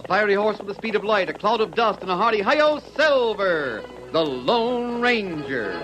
fiery horse with the speed of light, a cloud of dust, and a hearty hi-yo Silver, the Lone Ranger.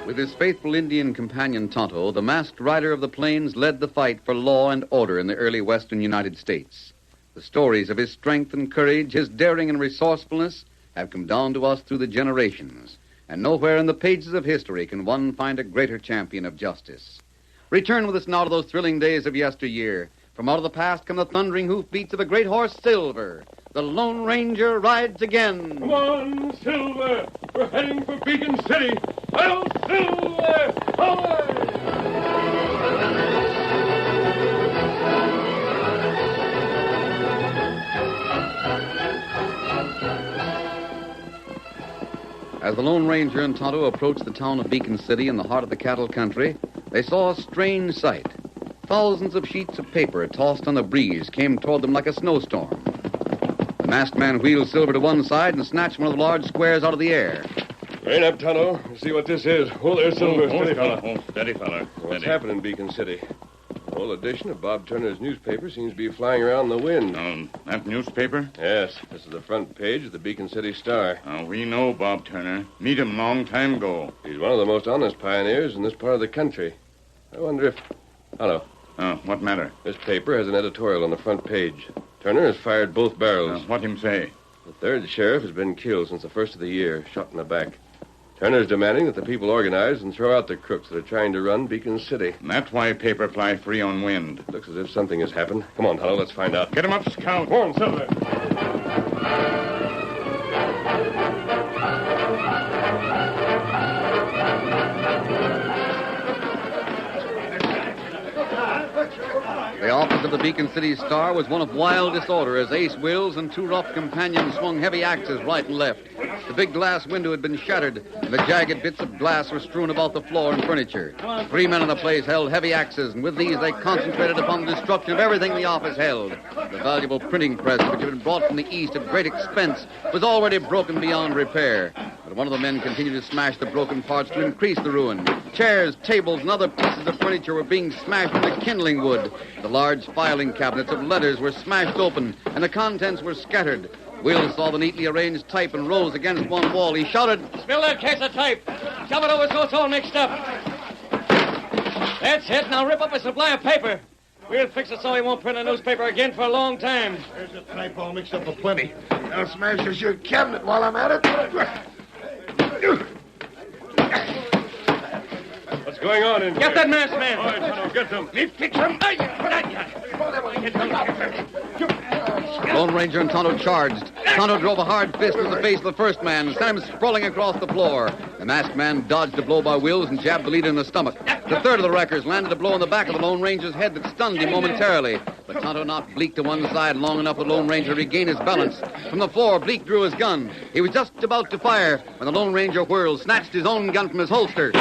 With his faithful Indian companion Tonto, the masked rider of the plains led the fight for law and order in the early western United States. The stories of his strength and courage, his daring and resourcefulness, have come down to us through the generations, and nowhere in the pages of history can one find a greater champion of justice. Return with us now to those thrilling days of yesteryear. From out of the past come the thundering hoofbeats of a great horse, Silver. The Lone Ranger rides again. Come on, Silver. We're heading for Beacon City. Well, Silver! Away! As the Lone Ranger and Tonto approached the town of Beacon City in the heart of the cattle country, they saw a strange sight. Thousands of sheets of paper tossed on the breeze came toward them like a snowstorm. The masked man wheeled Silver to one side and snatched one of the large squares out of the air. Rein up, Tonto. See what this is. Oh, there's Silver. Steady, fella. Oh, steady, fella. What's happening in Beacon City? The whole edition of Bob Turner's newspaper seems to be flying around in the wind. That newspaper? Yes, this is the front page of the Beacon City Star. We know Bob Turner. Meet him long time ago. He's one of the most honest pioneers in this part of the country. I wonder if... Hello. What matter? This paper has an editorial on the front page. Turner has fired both barrels. What him say? The third sheriff has been killed since the first of the year, shot in the back. Turner's demanding that the people organize and throw out the crooks that are trying to run Beacon City. And that's why paper fly free on wind. Looks as if something has happened. Come on, Tonto, let's find out. Get him up, Scout. Go on, Silver. The office of the Beacon City Star was one of wild disorder as Ace Wills and two rough companions swung heavy axes right and left. The big glass window had been shattered, and the jagged bits of glass were strewn about the floor and furniture. Three men in the place held heavy axes, and with these they concentrated upon the destruction of everything the office held. The valuable printing press, which had been brought from the east at great expense, was already broken beyond repair. But one of the men continued to smash the broken parts to increase the ruin. Chairs, tables, and other pieces of furniture were being smashed into kindling wood. The large filing cabinets of letters were smashed open, and the contents were scattered. Will saw the neatly arranged type and rose against one wall. He shouted, "Spill that case of type. Shove it over so it's all mixed up. That's it. Now rip up a supply of paper. We'll fix it so he won't print a newspaper again for a long time." There's a type all mixed up for plenty. I'll smash this your cabinet while I'm at it. What's going on in here? Get that masked man. All right, Tonto, get them. Me fix him. Lone Ranger and Tonto charged. Tonto drove a hard fist in the face of the first man and sent him sprawling across the floor. The masked man dodged a blow by Wills and jabbed the leader in the stomach. The third of the wreckers landed a blow in the back of the Lone Ranger's head that stunned him momentarily. But Tonto knocked Bleak to one side long enough for the Lone Ranger to regain his balance. From the floor, Bleak drew his gun. He was just about to fire when the Lone Ranger whirled, snatched his own gun from his holster.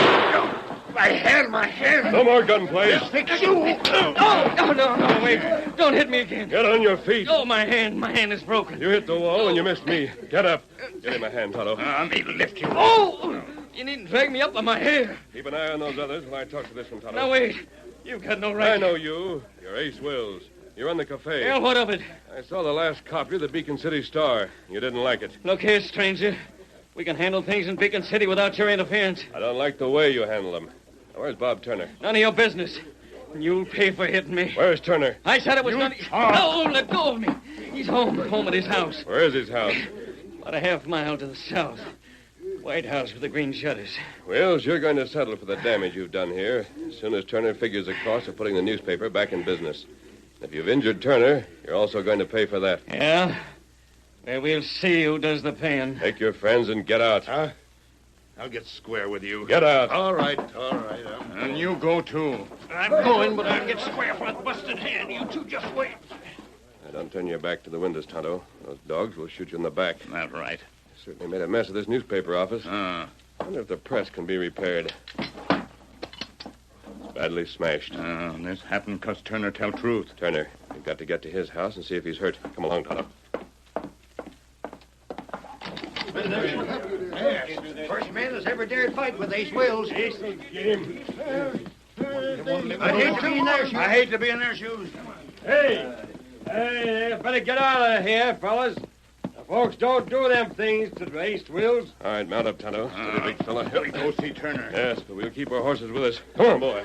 My hand. No more gunplay. Fix you. Oh, no, wait. Don't hit me again. Get on your feet. Oh, my hand is broken. You hit the wall and you missed me. Get up. Give me my hand, Tonto. Me lift you. Oh! You needn't drag me up by my hair. Keep an eye on those others while I talk to this one, Tonto. Now, wait. You've got no right. I know you. You're Ace Wills. You run the cafe. Well, what of it? I saw the last copy of the Beacon City Star. You didn't like it. Look here, stranger. We can handle things in Beacon City without your interference. I don't like the way you handle them. Now, where's Bob Turner? None of your business. You'll pay for hitting me. Where's Turner? I said it was none of... Oh, let go of me. He's home at his house. Where is his house? About a half mile to the south. White house with the green shutters. Wills, you're going to settle for the damage you've done here as soon as Turner figures the cost of putting the newspaper back in business. If you've injured Turner, you're also going to pay for that. Yeah? Well, we'll see who does the paying. Take your friends and get out. Huh? I'll get square with you. Get out. All right. And you go, too. I'm going, but I'll get square for that busted hand. You two just wait. Now, don't turn your back to the windows, Tonto. Those dogs will shoot you in the back. That's right. Certainly made a mess of this newspaper office. Ah. I wonder if the press can be repaired. It's badly smashed. This happened because Turner tell truth. Turner, you've got to get to his house and see if he's hurt. Come along, Tonto. First man that's ever dared fight with Ace Wills. I hate to be in their shoes. Hey, better get out of here, fellas. The folks don't do them things to Ace Wills. All right, mount up, Tonto. Steady, big fella. We go see Turner. Yes, but we'll keep our horses with us. Come on, boy.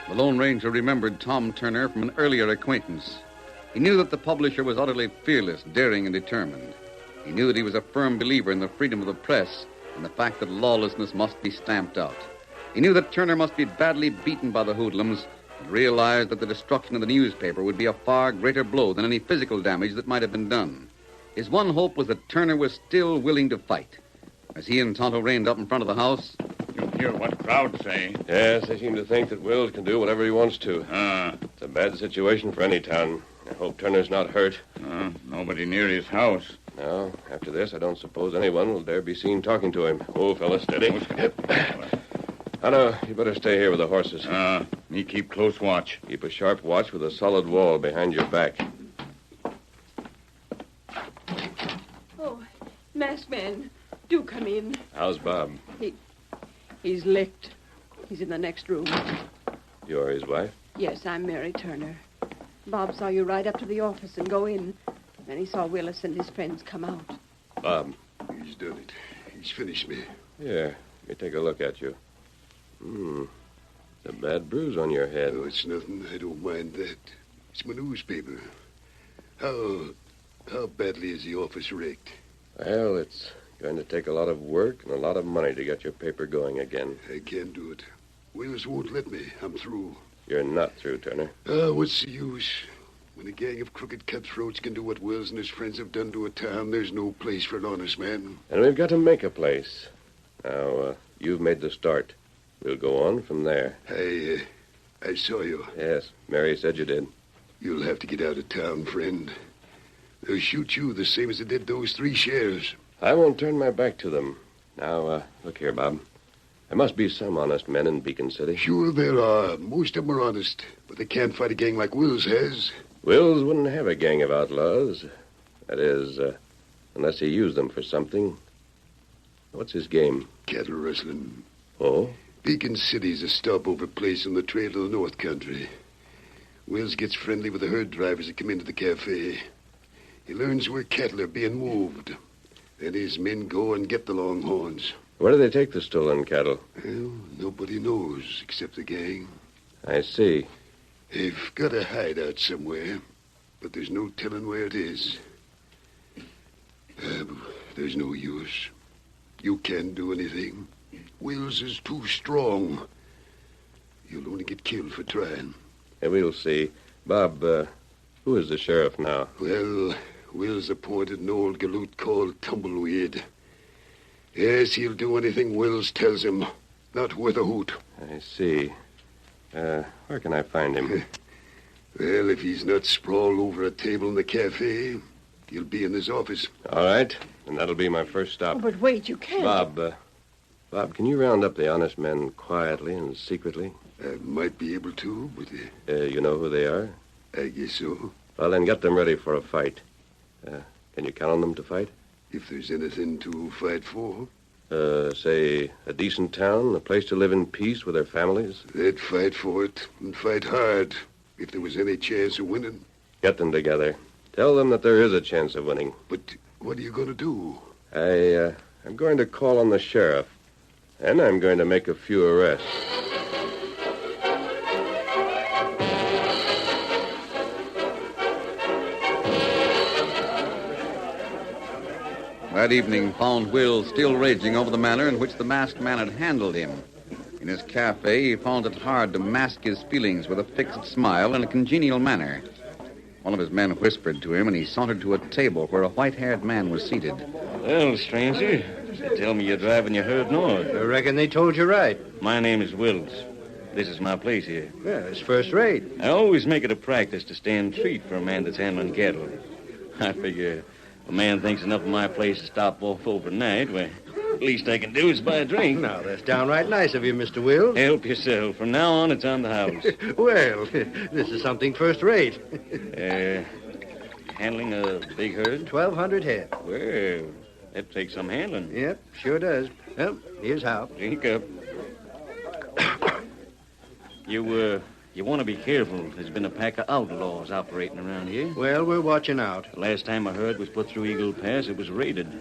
The Lone Ranger remembered Tom Turner from an earlier acquaintance. He knew that the publisher was utterly fearless, daring, and determined. He knew that he was a firm believer in the freedom of the press and the fact that lawlessness must be stamped out. He knew that Turner must be badly beaten by the hoodlums and realized that the destruction of the newspaper would be a far greater blow than any physical damage that might have been done. His one hope was that Turner was still willing to fight. As he and Tonto reined up in front of the house, You hear what crowds say. Yes, they seem to think that Wills can do whatever he wants to. It's a bad situation for any town. I hope Turner's not hurt. Nobody near his house. No, after this, I don't suppose anyone will dare be seen talking to him. Oh, fella, steady. Tonto, you better stay here with the horses. Me keep close watch. Keep a sharp watch with a solid wall behind your back. Oh, masked man, do come in. How's Bob? He's licked. He's in the next room. You're his wife? Yes, I'm Mary Turner. Bob saw you ride up to the office and go in. Then he saw Willis and his friends come out. Bob. He's done it. He's finished me. Here, let me take a look at you. A bad bruise on your head. Oh, it's nothing. I don't mind that. It's my newspaper. How badly is the office wrecked? Well, it's going to take a lot of work and a lot of money to get your paper going again. I can't do it. Willis won't let me. I'm through. You're not through, Turner. What's the use? When a gang of crooked cutthroats can do what Wills and his friends have done to a town, there's no place for an honest man. And we've got to make a place. Now, you've made the start. We'll go on from there. I saw you. Yes, Mary said you did. You'll have to get out of town, friend. They'll shoot you the same as they did those 3 sheriffs. I won't turn my back to them. Now, look here, Bob. There must be some honest men in Beacon City. Sure there are. Most of them are honest. But they can't fight a gang like Wills has. Wills wouldn't have a gang of outlaws. That is, unless he used them for something. What's his game? Cattle rustling. Oh? Beacon City's a stopover place on the trail to the North Country. Wills gets friendly with the herd drivers that come into the cafe. He learns where cattle are being moved. Then his men go and get the longhorns. Where do they take the stolen cattle? Well, nobody knows except the gang. I see. They've got a hideout somewhere, but there's no telling where it is. There's no use. You can't do anything. Wills is too strong. You'll only get killed for trying. We'll see. Bob, who is the sheriff now? Well, Wills appointed an old galoot called Tumbleweed. Yes, he'll do anything Wills tells him. Not worth a hoot. I see. Where can I find him? Well, if he's not sprawled over a table in the cafe, he'll be in his office. All right, and that'll be my first stop. Oh, but wait, you can't. Bob, can you round up the honest men quietly and secretly? I might be able to, but You know who they are? I guess so. Well, then get them ready for a fight. Can you count on them to fight? If there's anything to fight for, Say, a decent town, a place to live in peace with their families? they'd fight for it and fight hard if there was any chance of winning. Get them together. Tell them that there is a chance of winning. But what are you going to do? I'm going to call on the sheriff, and I'm going to make a few arrests. That evening found Will still raging over the manner in which the masked man had handled him. In his cafe, he found it hard to mask his feelings with a fixed smile and a congenial manner. One of his men whispered to him, and he sauntered to a table where a white-haired man was seated. Well, stranger, they tell me you're driving your herd north. I reckon they told you right. My name is Wills. This is my place here. Yeah, it's first rate. I always make it a practice to stand treat for a man that's handling cattle. I figure if a man thinks enough of my place to stop off overnight, well, the least I can do is buy a drink. Now, that's downright nice of you, Mr. Wills. Help yourself. From now on, it's on the house. Well, this is something first rate. Handling a big herd? 1,200 head. Well, that takes some handling. Yep, sure does. Well, here's how. Drink up. You want to be careful. There's been a pack of outlaws operating around here. Well, we're watching out. The last time a herd was put through Eagle Pass, it was raided.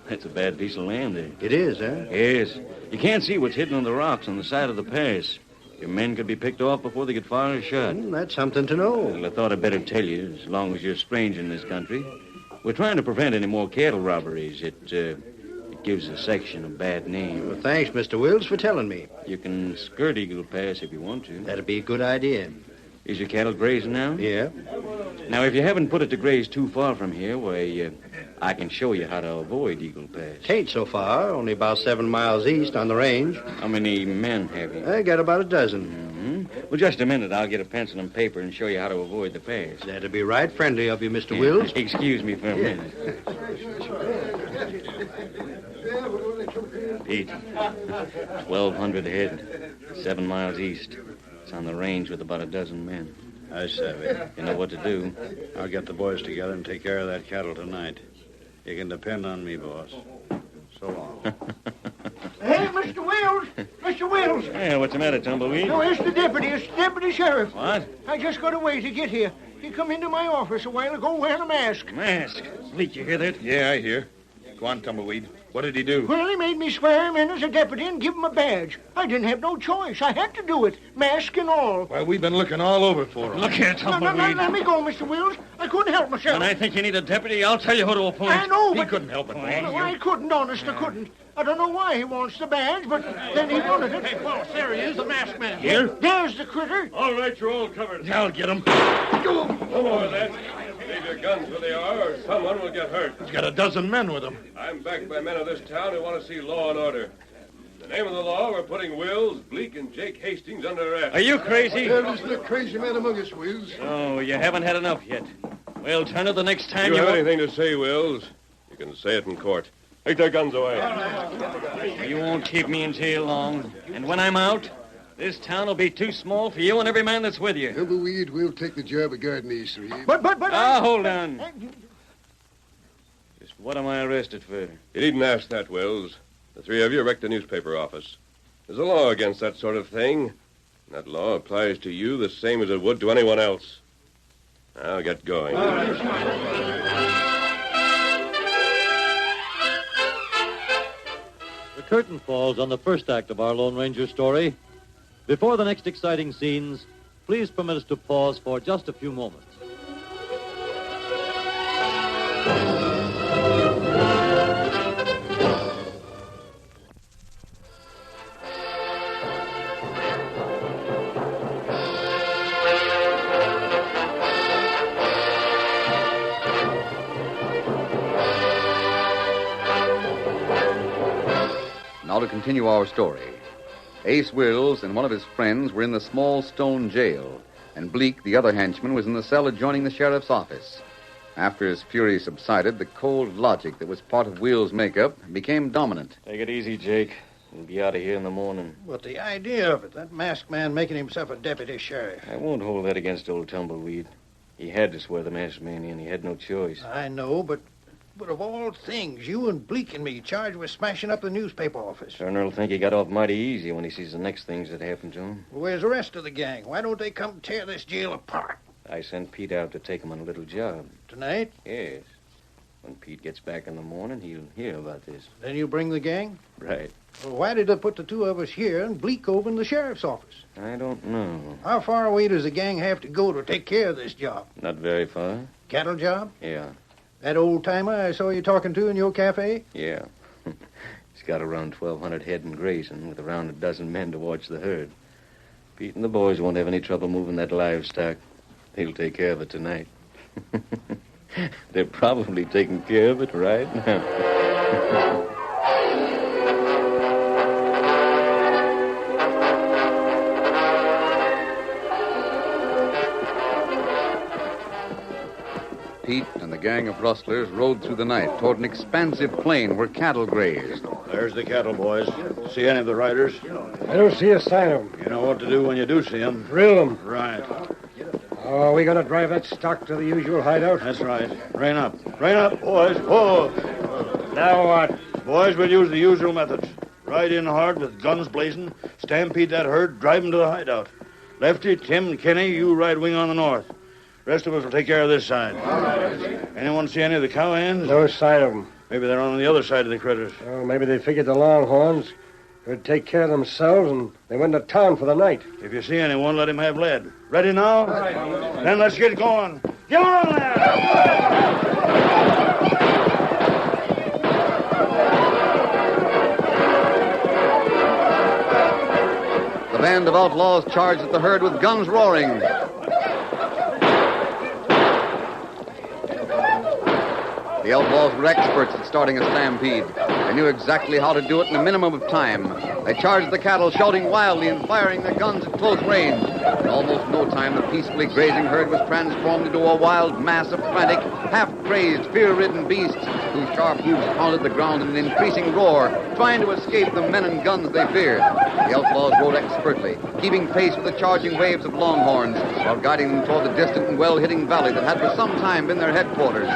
That's a bad piece of land there. It is, huh? Yes. You can't see what's hidden on the rocks on the side of the pass. Your men could be picked off before they could fire a shot. That's something to know. Well, I thought I'd better tell you, as long as you're a stranger in this country. We're trying to prevent any more cattle robberies. It gives the section a bad name. Well, thanks, Mr. Wills, for telling me. You can skirt Eagle Pass if you want to. That'd be a good idea. Is your cattle grazing now? Yeah. Now, if you haven't put it to graze too far from here, why, I can show you how to avoid Eagle Pass. Tain't so far, only about 7 miles east on the range. How many men have you? I got about a dozen. Mm-hmm. Well, just a minute. I'll get a pencil and paper and show you how to avoid the pass. That'd be right friendly of you, Mr. Wills. Excuse me for a minute. Pete, 1,200 head, 7 miles east. It's on the range with about a dozen men. I savvy. You know what to do. I'll get the boys together and take care of that cattle tonight. You can depend on me, boss. So long. Hey, Mr. Wills! Mr. Wills! Hey, what's the matter, Tumbleweed? No, it's the deputy. It's the deputy sheriff. What? I just got away to get here. He come into my office a while ago wearing a mask. Mask? Bleak, you hear that? Yeah, I hear. Go on, Tumbleweed. What did he do? Well, he made me swear him in as a deputy and give him a badge. I didn't have no choice. I had to do it, mask and all. Why, we've been looking all over for him. Look here, No, Tumbleweed. let me go, Mr. Wills. I couldn't help myself. When I think you need a deputy, I'll tell you who to appoint. I know, He but... couldn't help it, boss. No, I couldn't, honest, I couldn't. I don't know why he wants the badge, but then he wanted it. Hey, boss, there he is, the masked man. Here? There's the critter. All right, you're all covered. I'll get him. No more of that. Leave your guns where they are, or someone will get hurt. He's got a dozen men with him. I'm backed by men of this town who want to see law and order. In the name of the law, we're putting Wills, Bleak, and Jake Hastings under arrest. Are you crazy? There isn't a crazy man among us, Wills. Oh, you haven't had enough yet. Well, Turner, the next time You you... have anything to say, Wills? You can say it in court. Take their guns away. You won't keep me in jail long. And when I'm out, this town will be too small for you and every man that's with you. Tumbleweed will take the job of guarding these three. But... Hold on. Just what am I arrested for? You needn't ask that, Wills. The three of you wrecked a newspaper office. There's a law against that sort of thing. That law applies to you the same as it would to anyone else. Now get going. The curtain falls on the first act of our Lone Ranger story. Before the next exciting scenes, please permit us to pause for just a few moments. Now to continue our story. Ace Wills and one of his friends were in the small stone jail, and Bleak, the other henchman, was in the cell adjoining the sheriff's office. After his fury subsided, the cold logic that was part of Will's makeup became dominant. Take it easy, Jake. We'll be out of here in the morning. But the idea of it, that masked man making himself a deputy sheriff. I won't hold that against old Tumbleweed. He had to swear the masked man in. He had no choice. I know, but of all things, you and Bleak and me charged with smashing up the newspaper office. Turner'll think he got off mighty easy when he sees the next things that happened to him. Where's the rest of the gang? Why don't they come tear this jail apart? I sent Pete out to take him on a little job. Tonight? Yes. When Pete gets back in the morning, he'll hear about this. Then you bring the gang? Right. Well, why did they put the two of us here and Bleak over in the sheriff's office? I don't know. How far away does the gang have to go to take care of this job? Not very far. Cattle job? Yeah. That old-timer I saw you talking to in your cafe? Yeah. He's got around 1,200 head in grazing with around a dozen men to watch the herd. Pete and the boys won't have any trouble moving that livestock. He'll take care of it tonight. They're probably taking care of it right now. Pete and the gang of rustlers rode through the night toward an expansive plain where cattle grazed. There's the cattle, boys. See any of the riders? I don't see a sign of them. You know what to do when you do see them. Drill them. Right. Oh, are we going to drive that stock to the usual hideout? That's right. Rein up. Rein up, boys. Whoa. Now what? Boys, we'll use the usual methods. Ride in hard with guns blazing, stampede that herd, drive them to the hideout. Lefty, Tim, and Kenny, you ride wing on the north. Rest of us will take care of this side. Anyone see any of the cowhands? No sign of them. Maybe they're on the other side of the critters. Oh, maybe they figured the Longhorns could take care of themselves, and they went to town for the night. If you see anyone, let him have lead. Ready now? Right. Then let's get going. Get on there! The band of outlaws charged at the herd with guns roaring. The outlaws were experts at starting a stampede. They knew exactly how to do it in a minimum of time. They charged the cattle, shouting wildly and firing their guns at close range. In almost no time, the peacefully grazing herd was transformed into a wild mass of frantic, half-crazed, fear-ridden beasts whose sharp hoofs pounded the ground in an increasing roar, trying to escape the men and guns they feared. The outlaws rode expertly, keeping pace with the charging waves of Longhorns, while guiding them toward the distant and well-hidden valley that had for some time been their headquarters.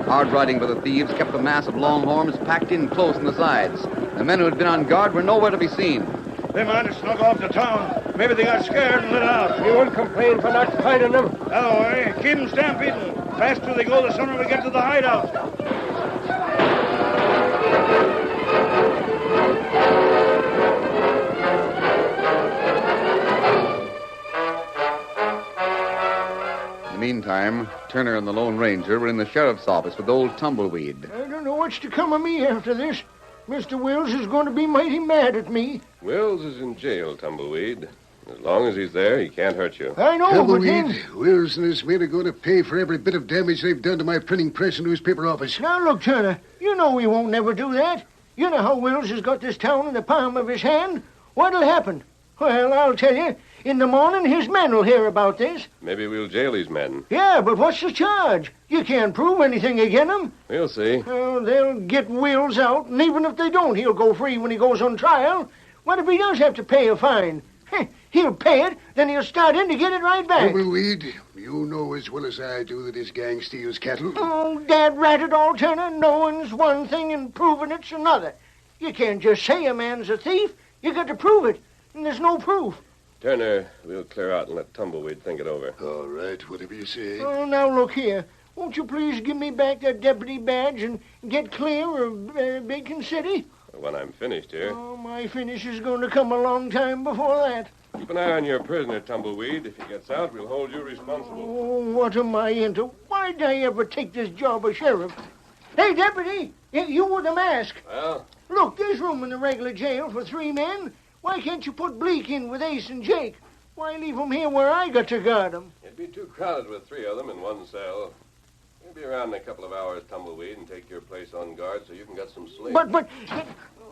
Hard riding by the thieves kept the mass of Longhorns packed in close on the sides. The men who had been on guard were nowhere to be seen. They might have snuck off to town. Maybe they got scared and lit out. You won't complain for not finding them. Don't worry. Keep them stampeding. Faster they go, the sooner we get to the hideout. Meantime, Turner and the Lone Ranger were in the sheriff's office with old Tumbleweed. I don't know what's to come of me after this. Mr. Wills is going to be mighty mad at me. Wills is in jail, Tumbleweed. As long as he's there, he can't hurt you. I know, Tumbleweed, but then... Wills and his men are going to pay for every bit of damage they've done to my printing press and newspaper office. Now, look, Turner, you know we won't never do that. You know how Wills has got this town in the palm of his hand. What'll happen? Well, I'll tell you. In the morning, his men will hear about this. Maybe we'll jail these men. Yeah, but what's the charge? You can't prove anything against them. We'll see. Oh, they'll get Wills out, and even if they don't, he'll go free when he goes on trial. What if he does have to pay a fine? He'll pay it, then he'll start in to get it right back. Tumbleweed, you know as well as I do that his gang steals cattle. Oh, dad rat it all, Turner. Knowing's one thing and proving it's another. You can't just say a man's a thief. You got to prove it, and there's no proof. Turner, we'll clear out and let Tumbleweed think it over. All right, whatever you say. Oh, now look here. Won't you please give me back that deputy badge and get clear of Bacon City? When I'm finished here. Oh, my finish is going to come a long time before that. Keep an eye on your prisoner, Tumbleweed. If he gets out, we'll hold you responsible. Oh, what am I into? Why'd I ever take this job of sheriff? Hey, deputy, you with the mask. Well? Look, there's room in the regular jail for 3 men. Why can't you put Bleak in with Ace and Jake? Why leave them here where I got to guard them? It'd be too crowded with 3 of them in one cell. We'll be around in a couple of hours, Tumbleweed, and take your place on guard so you can get some sleep. But,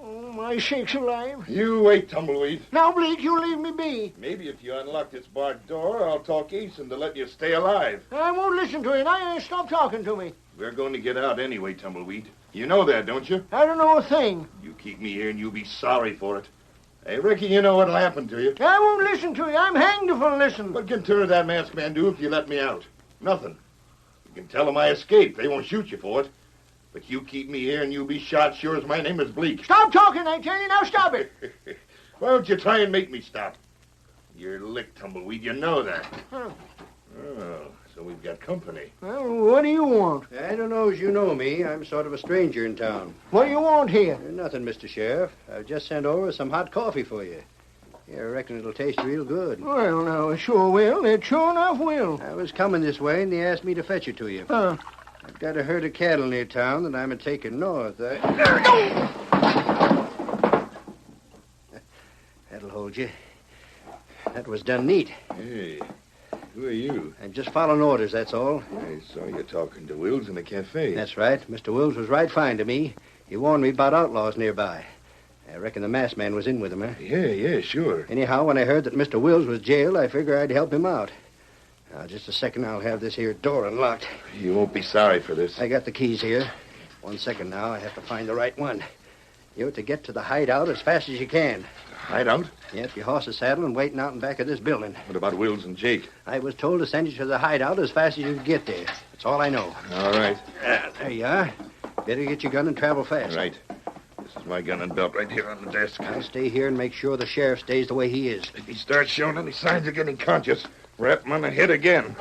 oh, my sakes alive. You wait, Tumbleweed. Now, Bleak, you leave me be. Maybe if you unlock this barred door, I'll talk Eason to let you stay alive. I won't listen to it. Stop talking to me. We're going to get out anyway, Tumbleweed. You know that, don't you? I don't know a thing. You keep me here and you'll be sorry for it. Hey, Ricky, you know what'll happen to you. I won't listen to you. I'm hanged if I'll listen. What can Turner, that masked man, do if you let me out? Nothing. You can tell them I escaped. They won't shoot you for it. But you keep me here and you'll be shot sure as my name is Bleak. Stop talking, I tell you. Now stop it. Why don't you try and make me stop? You're licked, Tumbleweed. You know that. Huh. Oh, so we've got company. Well, what do you want? I don't know as you know me. I'm sort of a stranger in town. What do you want here? Nothing, Mr. Sheriff. I've just sent over some hot coffee for you. Yeah, I reckon it'll taste real good. Well, now, it sure will. It sure enough will. I was coming this way, and they asked me to fetch it to you. Huh. I've got a herd of cattle near town that I'm a-taking north. That'll hold you. That was done neat. Hey, who are you? I'm just following orders, that's all. I saw you talking to Wills in the cafe. That's right. Mr. Wills was right fine to me. He warned me about outlaws nearby. I reckon the masked man was in with him, huh? Yeah, sure. Anyhow, when I heard that Mr. Wills was jailed, I figured I'd help him out. Now, just a second, I'll have this here door unlocked. You won't be sorry for this. I got the keys here. 1 second now. I have to find the right one. You're to get to the hideout as fast as you can. Hideout? Yep, your horse is saddled and waiting out in back of this building. What about Wills and Jake? I was told to send you to the hideout as fast as you could get there. That's all I know. All right. There you are. Better get your gun and travel fast. Right. This is my gun and belt right here on the desk. I'll stay here and make sure the sheriff stays the way he is. If he starts showing any signs of getting conscious, rap him on the head again.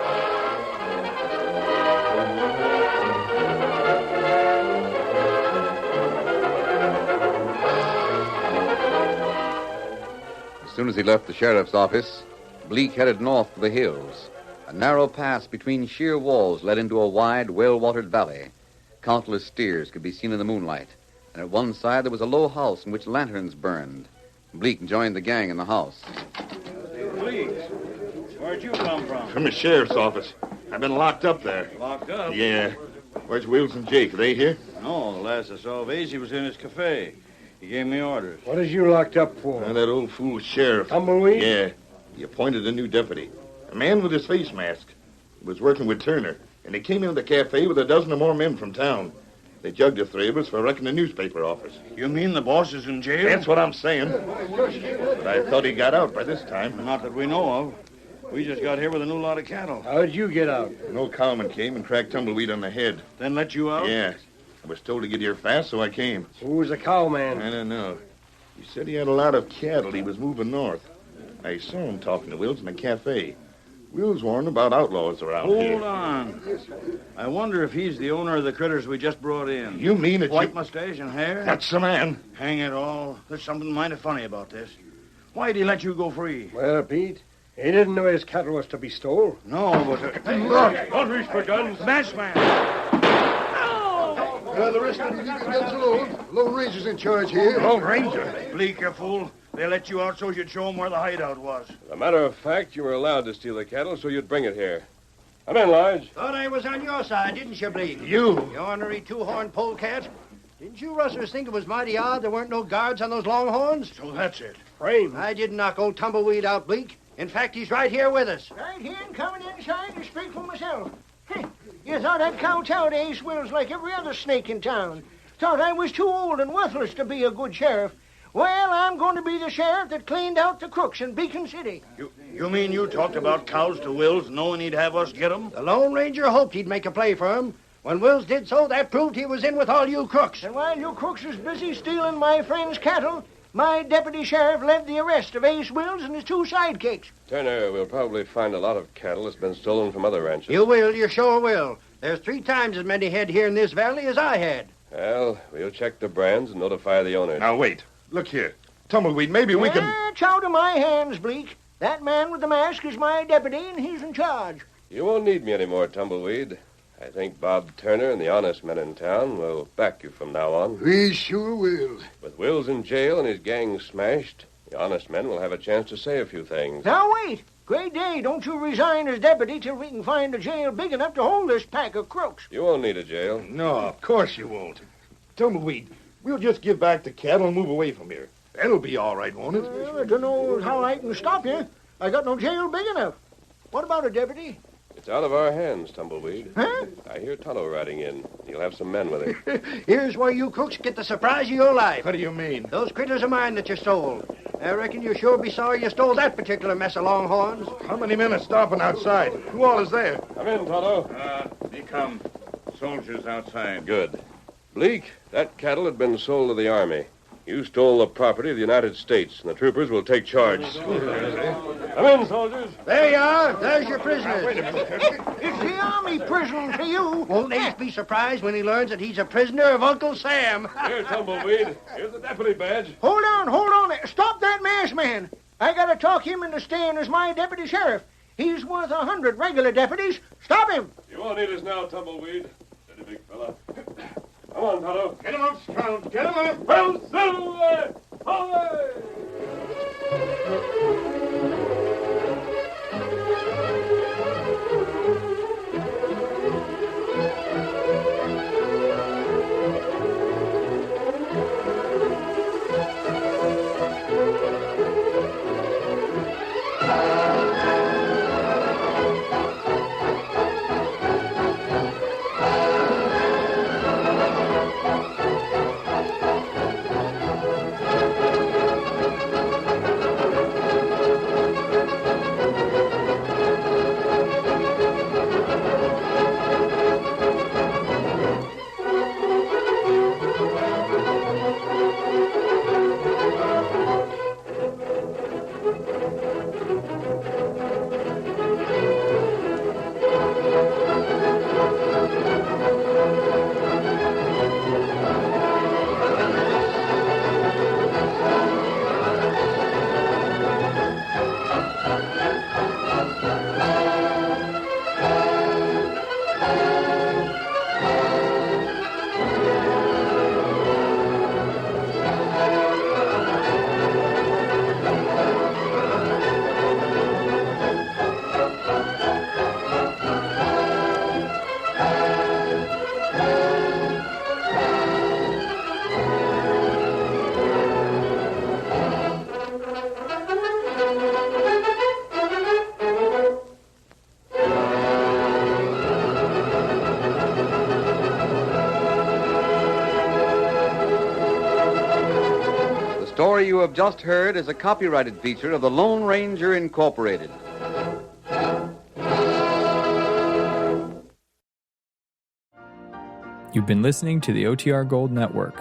As soon as he left the sheriff's office, Bleak headed north to the hills. A narrow pass between sheer walls led into a wide, well-watered valley. Countless steers could be seen in the moonlight, and at one side there was a low house in which lanterns burned. Bleak joined the gang in the house. Bleak, where'd you come from? From the sheriff's office. I've been locked up there. Locked up? Yeah. Where's Wills and Jake? Are they here? No, the last I saw of Ace, he was in his cafe. He gave me orders. What is you locked up for? That old fool sheriff. Tumbleweed? Yeah. He appointed a new deputy. A man with his face masked. He was working with Turner, and he came into the cafe with a dozen or more men from town. They jugged the three of us for wrecking the newspaper office. You mean the boss is in jail? That's what I'm saying. But I thought he got out by this time. Not that we know of. We just got here with a new lot of cattle. How'd you get out? An old cowman came and cracked Tumbleweed on the head. Then let you out? Yeah. I was told to get here fast, so I came. Who's the cowman? I don't know. He said he had a lot of cattle. He was moving north. I saw him talking to Wills in a cafe. Wills warned about outlaws around here. Hold on. I wonder if he's the owner of the critters we just brought in. You mean it's White mustache and hair? That's the man. Hang it all. There's something mighty funny about this. Why'd he let you go free? Well, Pete, he didn't know his cattle was to be stole. No, but... Don't reach for guns. Masked man! The rest of you leave your guns alone. Lone Ranger's in charge here. Lone Ranger? Bleak, you fool. They let you out so you'd show them where the hideout was. As a matter of fact, you were allowed to steal the cattle, so you'd bring it here. Come in, Lodge. Thought I was on your side, didn't you, Bleak? You? You ornery two-horned polecat. Didn't you rustlers think it was mighty odd there weren't no guards on those longhorns? So that's it. Frame. I didn't knock old Tumbleweed out, Bleak. In fact, he's right here with us. Right here and coming inside to speak for myself. You thought I'd kowtow to Ace Wills like every other snake in town. Thought I was too old and worthless to be a good sheriff. Well, I'm going to be the sheriff that cleaned out the crooks in Beacon City. You mean you talked about cows to Wills knowing he'd have us get them? The Lone Ranger hoped he'd make a play for him. When Wills did so, that proved he was in with all you crooks. And while you crooks was busy stealing my friend's cattle, my deputy sheriff led the arrest of Ace Wills and his two sidekicks. Turner, we'll probably find a lot of cattle that's been stolen from other ranches. You will, you sure will. There's 3 times as many head here in this valley as I had. Well, we'll check the brands and notify the owners. Now, wait. Look here. Tumbleweed, maybe we can... It's out of my hands, Bleak. That man with the mask is my deputy, and he's in charge. You won't need me anymore, Tumbleweed. I think Bob Turner and the honest men in town will back you from now on. We sure will. With Wills in jail and his gang smashed, the honest men will have a chance to say a few things. Now, wait. Great day, don't you resign as deputy till we can find a jail big enough to hold this pack of crooks. You won't need a jail. No, of course you won't. Tumbleweed, we'll just give back the cattle and move away from here. That'll be all right, won't it? Well, I don't know how I can stop you. I got no jail big enough. What about it, deputy? It's out of our hands, Tumbleweed. Huh? I hear Tonto riding in. He'll have some men with him. Here's where you crooks get the surprise of your life. What do you mean? Those critters of mine that you stole. I reckon you'll sure be sorry you stole that particular mess of longhorns. How many men are stopping outside? Who all is there? Come in, Tonto. They come. Soldiers outside. Good. Bleak, that cattle had been sold to the Army. You stole the property of the United States, and the troopers will take charge. Come in, soldiers. There you are. There's your prisoners. Wait a minute. It's the army prison to you. Won't Ace be surprised when he learns that he's a prisoner of Uncle Sam? Here, Tumbleweed. Here's the deputy badge. Hold on. Stop that masked man. I gotta talk him into staying as my deputy sheriff. He's worth 100 regular deputies. Stop him. You won't need us now, Tumbleweed. Steady, big fella. Come on, Tonto. Get him up, Scout. Get him up. Well, Silver! Away! The story you have just heard is a copyrighted feature of the Lone Ranger Incorporated. You've been listening to the OTR Gold Network.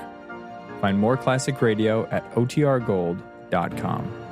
Find more classic radio at otrgold.com.